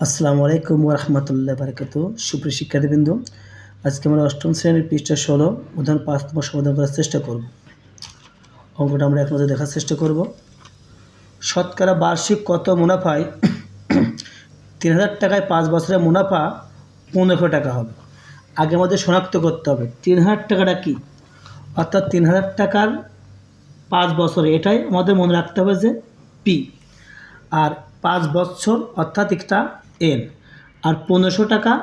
আসসালামু আলাইকুম ওয়া রাহমাতুল্লাহি ওয়া বারাকাতুহু। সুপ্রিয় শিক্ষার্থীবৃন্দ, আজকে আমরা অষ্টম শ্রেণীর পৃষ্ঠা ১৬ উদাহরণ ৫ নম্বর সমাধান করার চেষ্টা করব। অঙ্কটা আমরা এক নজরে দেখার চেষ্টা করব। শতকরা বার্ষিক কত মুনাফায় ৩,০০০ টাকায় ৫ বছরের মুনাফা ১৫০০ টাকা হবে। আগে আমাদের শনাক্ত করতে হবে ৩,০০০ টাকাটা কী, অর্থাৎ ৩,০০০ টাকার ৫ বছরে, এটাই আমাদের মনে রাখতে হবে যে পি, আর ৫ বছর অর্থাৎ একটা এন, আর ১৫০০ টাকা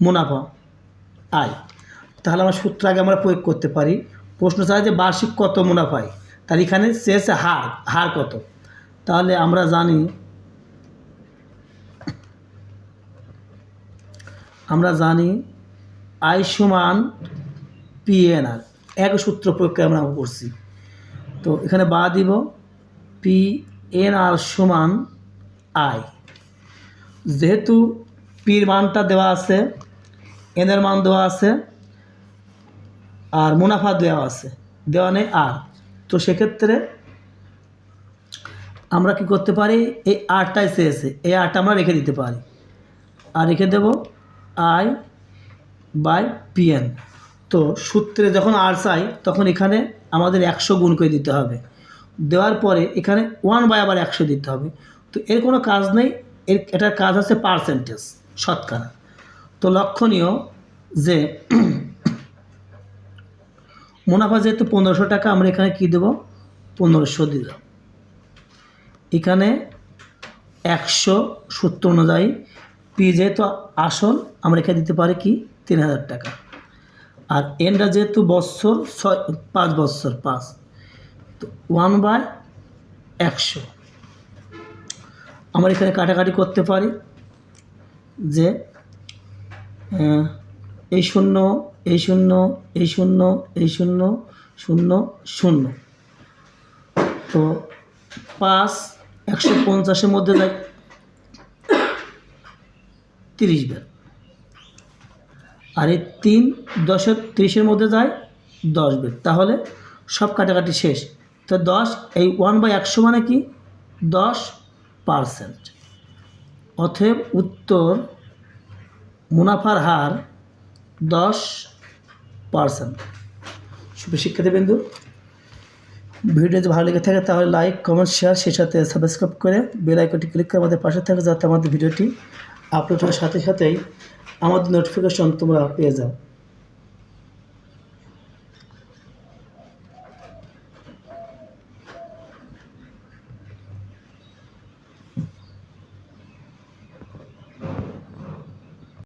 মুনাফা আই। তাহলে আমার সূত্র আগে আমরা প্রয়োগ করতে পারি। প্রশ্ন চাই যে বার্ষিক কত মুনাফায়, তার এখানে চেয়েছে হার কত। তাহলে আমরা জানি আই সমান পিএনআর, এক সূত্র প্রয়োগ করে আমরা করছি। তো এখানে বা দিব পিএনআর সমান আই। যেহেতু পির মানটা দেওয়া আছে, এনের মান দেওয়া আছে, আর মুনাফা দেওয়া নেই আর, তো সেক্ষেত্রে আমরা কি করতে পারি, এই আরটাই চেয়েছে, এই আরটা আমরা রেখে দিতে পারি, আর রেখে দেব আই বাই পিএন। তো সূত্রে যখন আর চাই তখন এখানে আমাদের ১০০ গুণ করে দিতে হবে, দেওয়ার পরে এখানে 1 বাই আবার ১০০ দিতে হবে। তো এর কোনো কাজ নেই, এটার কাজ আছে পার্সেন্টেজ, শতকরা। তো লক্ষণীয় যে মুনাফা যেহেতু ১৫০০ টাকা, আমরা এখানে কি দেব, ১৫০০ দিলাম। এখানে ১০০ সূত্র অনুযায়ী পি যেহেতু আসল, আমরা এখানে দিতে পারি কি ৩,০০০ টাকা, আর এনটা যেহেতু বছর ৫ বছর ৫, তো 1 বাই ১০০। আমরা এখানে কাটাকাটি করতে পারি যে এই শূন্য, এই শূন্য, এই শূন্য, এই শূন্য, ০ ০। তো ৫ ১৫০-এর মধ্যে যায় ৩০ বার, আর এই ৩ ১০-৩০-এর মধ্যে যায় ১০ বার। তাহলে সব কাটাকাটি শেষ। তো ১০, এই 1 বাই ১০০ মানে কি 10%। অতএব উত্তর মুনাফার হার 10%। সুপ্রিয় শিক্ষার্থীবৃন্দ, ভিডিও যদি ভালো লেগে থাকে তাহলে লাইক, কমেন্ট, শেয়ার, সেই সাথে সাবস্ক্রাইব করে বেল আইকনটি ক্লিক করে আমাদের পাশে থাকে, যাতে আমাদের ভিডিওটি আপলোড হওয়ার সাথে সাথেই আমাদের নোটিফিকেশন তোমরা পেয়ে যাও।